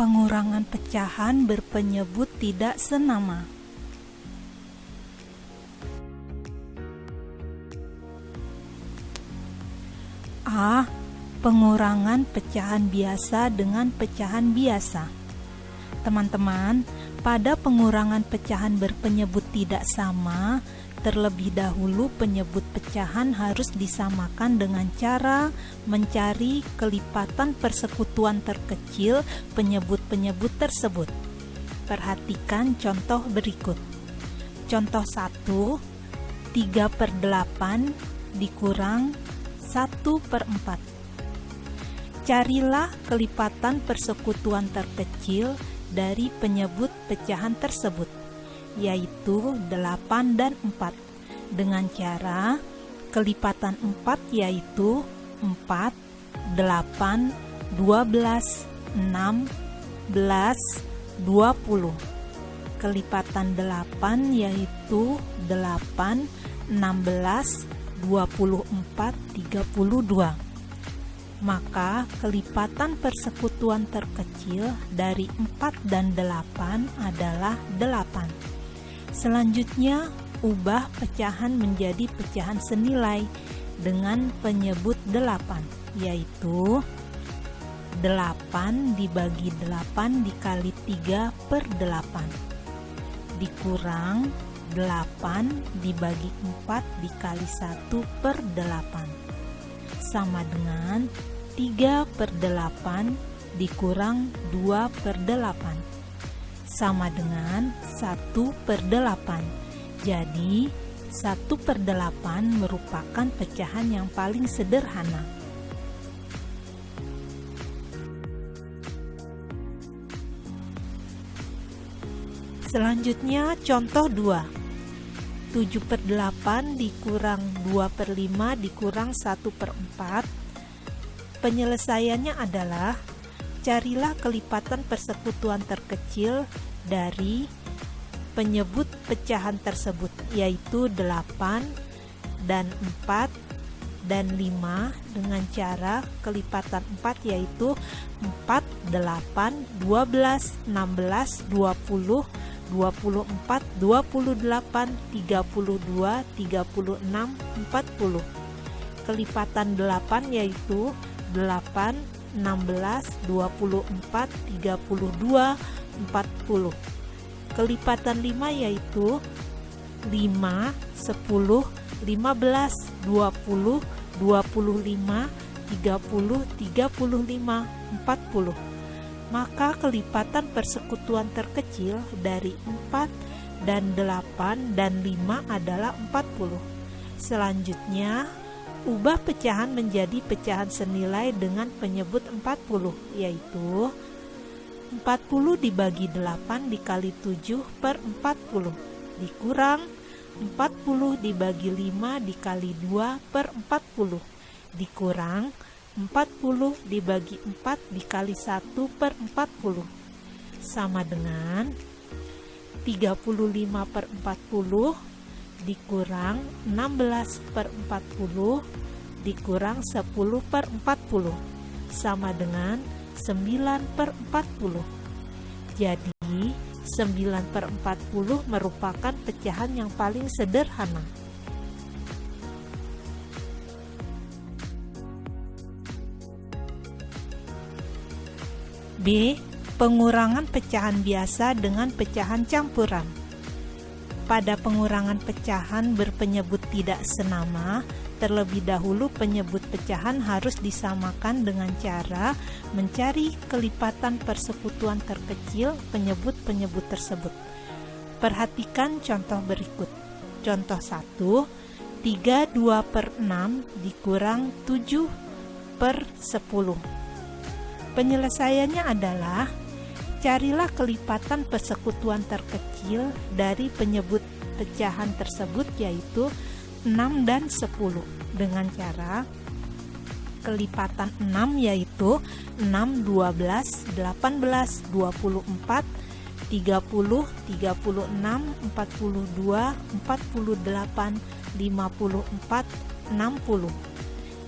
Pengurangan pecahan berpenyebut tidak senama. A. Pengurangan pecahan biasa dengan pecahan biasa. Teman-teman, pada pengurangan pecahan berpenyebut tidak sama, terlebih dahulu penyebut pecahan harus disamakan dengan cara mencari kelipatan persekutuan terkecil penyebut-penyebut tersebut. Perhatikan contoh berikut. Contoh 1, 3/8 dikurang 1/4. Carilah kelipatan persekutuan terkecil dari penyebut pecahan tersebut, yaitu 8 dan 4, dengan cara kelipatan 4 yaitu 4, 8, 12, 16, 20. Kelipatan 8 yaitu 8, 16, 24, 32. Maka kelipatan persekutuan terkecil dari 4 dan 8 adalah 8. Selanjutnya, ubah pecahan menjadi pecahan senilai dengan penyebut 8, yaitu 8 dibagi 8 dikali 3/8 dikurang 8 dibagi 4 dikali 1/8 sama dengan 3/8 dikurang 2/8 sama dengan 1/8. Jadi 1/8 merupakan pecahan yang paling sederhana. Selanjutnya contoh 2. 7/8 dikurang 2/5 dikurang 1/4. Penyelesaiannya adalah carilah kelipatan persekutuan terkecil dari penyebut pecahan tersebut, yaitu 8 dan 4 dan 5 dengan cara kelipatan 4 yaitu 4, 8, 12, 16, 20, 24, 28, 32, 36, 40. Kelipatan 8 yaitu 8, 16, 24, 32, 40. Kelipatan 5 yaitu 5, 10, 15, 20, 25, 30, 35, 40. Maka kelipatan persekutuan terkecil dari 4 dan 8 dan 5 adalah 40. Selanjutnya, ubah pecahan menjadi pecahan senilai dengan penyebut 40, yaitu 40 dibagi 8 dikali 7/40 dikurang 40 dibagi 5 dikali 2/40 dikurang 40 dibagi 4 dikali 1/40 sama dengan 35/40 dikurang 16/40 dikurang 10/40 sama dengan 9/40. Jadi 9/40 merupakan pecahan yang paling sederhana. B. Pengurangan pecahan biasa dengan pecahan campuran. Pada pengurangan pecahan berpenyebut tidak senama, terlebih dahulu penyebut pecahan harus disamakan dengan cara mencari kelipatan persekutuan terkecil penyebut-penyebut tersebut. Perhatikan contoh berikut. Contoh 1, 32/6 dikurang 7/10. Penyelesaiannya adalah carilah kelipatan persekutuan terkecil dari penyebut pecahan tersebut, yaitu 6 dan 10, dengan cara kelipatan 6 yaitu 6, 12, 18, 24, 30, 36, 42, 48, 54, 60.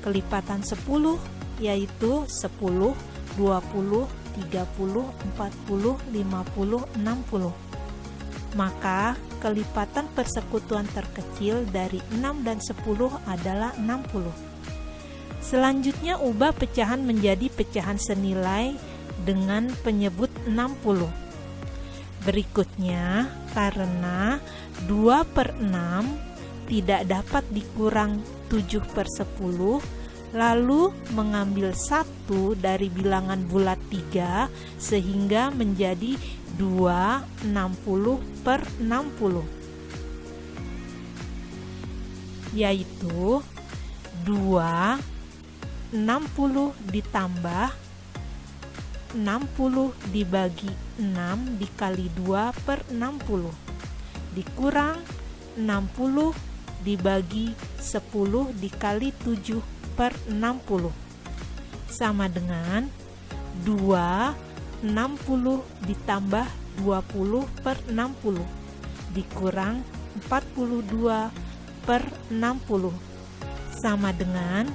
Kelipatan 10 yaitu 10, 20, 30, 40, 50, 60. Maka kelipatan persekutuan terkecil dari 6 dan 10 adalah 60. Selanjutnya ubah pecahan menjadi pecahan senilai dengan penyebut 60. Berikutnya, karena 2/6 tidak dapat dikurang 7/10, lalu mengambil 1 dari bilangan bulat 3 sehingga menjadi 2/60/60, yaitu 2/60 ditambah 60 dibagi 6 dikali 2/60 dikurang 60 dibagi 10 dikali 7/60 sama dengan 2/60 ditambah 20/60 dikurang 42/60 sama dengan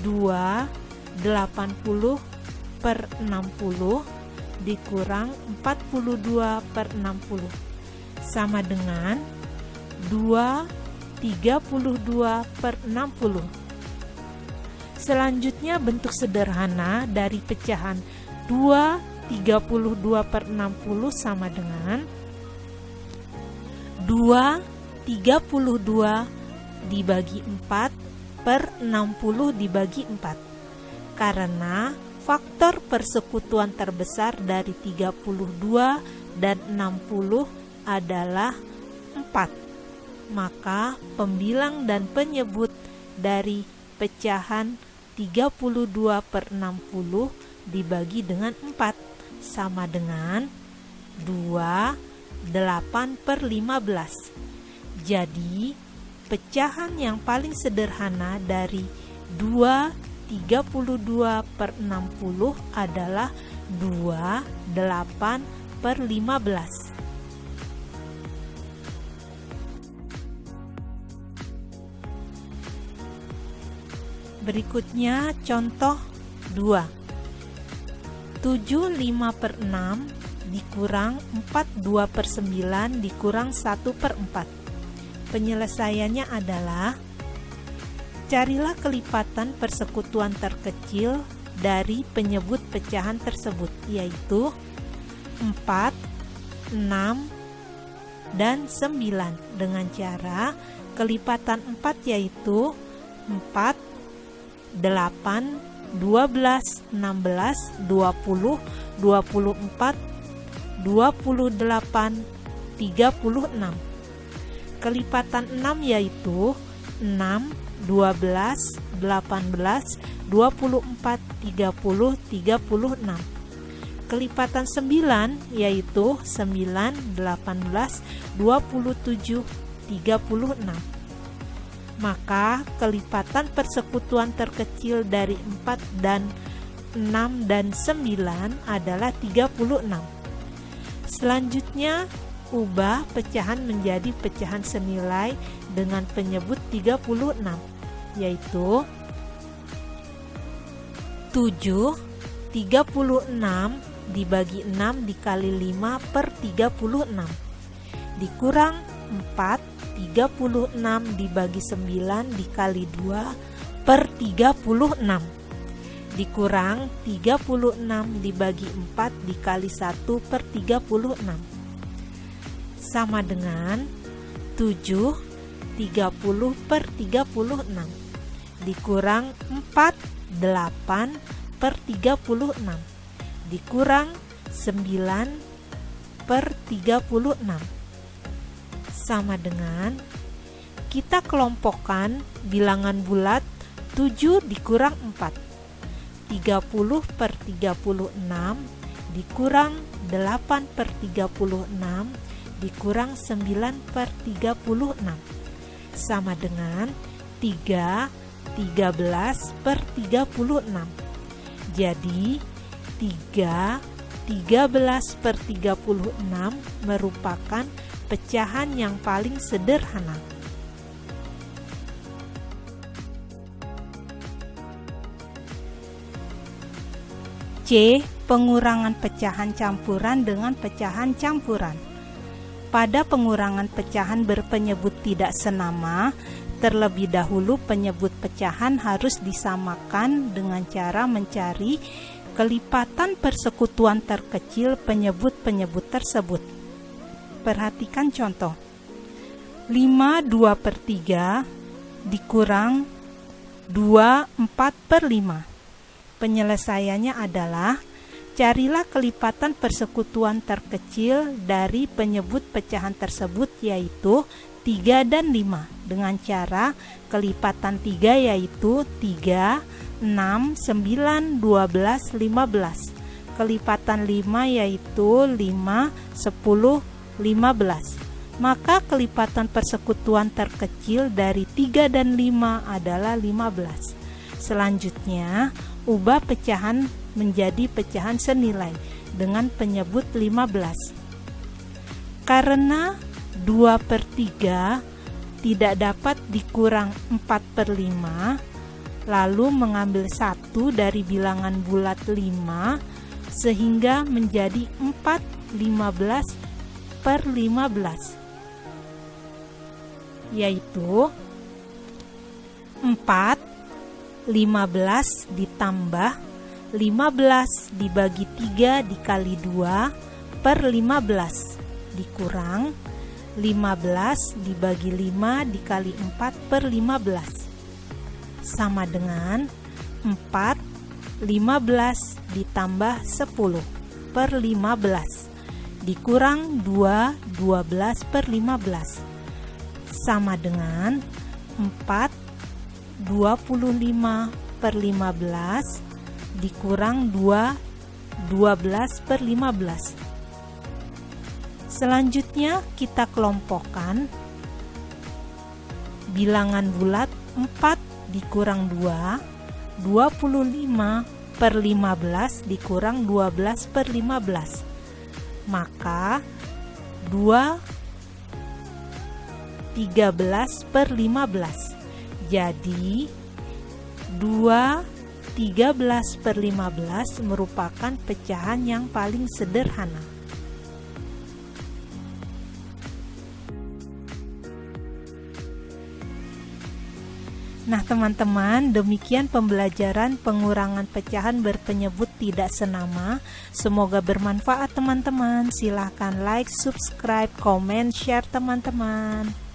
2/80/60 dikurang 42/60 sama dengan 2/32/60. Selanjutnya bentuk sederhana dari pecahan 2/32/60 sama dengan 2/32 dibagi 4/60 dibagi 4. Karena faktor persekutuan terbesar dari 32 dan 60 adalah 4, maka pembilang dan penyebut dari pecahan 32/60 dibagi dengan 4 sama dengan 28/15. Jadi, pecahan yang paling sederhana dari 2/32/60 adalah 28/15. Berikutnya contoh 2. 7/5/6 dikurang 4/2/9 dikurang 1/4. Penyelesaiannya adalah carilah kelipatan persekutuan terkecil dari penyebut pecahan tersebut, yaitu 4, 6, dan 9 dengan cara kelipatan 4 yaitu 4, 8, 12, 16, 20, 24, 28, 36. Kelipatan 6 yaitu 6, 12, 18, 24, 30, 36. Kelipatan 9 yaitu 9, 18, 27, 36. Maka kelipatan persekutuan terkecil dari 4 dan 6 dan 9 adalah 36. Selanjutnya, ubah pecahan menjadi pecahan senilai dengan penyebut 36, yaitu 7/36 dibagi 6 dikali 5/36 dikurang 4/36 dibagi 9 dikali 2/36 dikurang 36 dibagi 4 dikali 1/36 sama dengan 7/30/36 dikurang 4/8/36 dikurang 9/36 sama dengan, kita kelompokkan bilangan bulat 7 dikurang 4, 30/36 dikurang 8/36 dikurang 9/36 sama dengan 3/13/36. Jadi 3/13/36 merupakan pecahan yang paling sederhana. C. pengurangan pecahan campuran dengan pecahan campuran. Pada pengurangan pecahan berpenyebut tidak senama, terlebih dahulu penyebut pecahan harus disamakan dengan cara mencari kelipatan persekutuan terkecil penyebut-penyebut tersebut. Perhatikan contoh. 5/2/3 dikurang 2/4/5. Penyelesaiannya adalah carilah kelipatan persekutuan terkecil dari penyebut pecahan tersebut, yaitu 3 dan 5, dengan cara kelipatan 3 yaitu 3, 6, 9, 12, 15. Kelipatan 5 yaitu 5, 10, 15. Maka kelipatan persekutuan terkecil dari 3 dan 5 adalah 15. Selanjutnya, ubah pecahan menjadi pecahan senilai dengan penyebut 15. Karena 2/3 tidak dapat dikurang 4/5, lalu mengambil 1 dari bilangan bulat 5 sehingga menjadi 4 15/15, yaitu 4 15 ditambah 15 dibagi 3 dikali 2 per 15 dikurang 15 dibagi 5 dikali 4 per 15 sama dengan 4 15 ditambah 10 per 15 dikurang 2 12 per 15 sama dengan 4 25 per 15 dikurang 2 12 per 15. Selanjutnya kita kelompokkan bilangan bulat 4 dikurang 2 25 per 15 dikurang 12 per 15, maka 2 13 per 15. Jadi 2 13 per 15 merupakan pecahan yang paling sederhana. Nah teman-teman, demikian pembelajaran pengurangan pecahan berpenyebut tidak senama. Semoga bermanfaat teman-teman. Silahkan like, subscribe, komen, share teman-teman.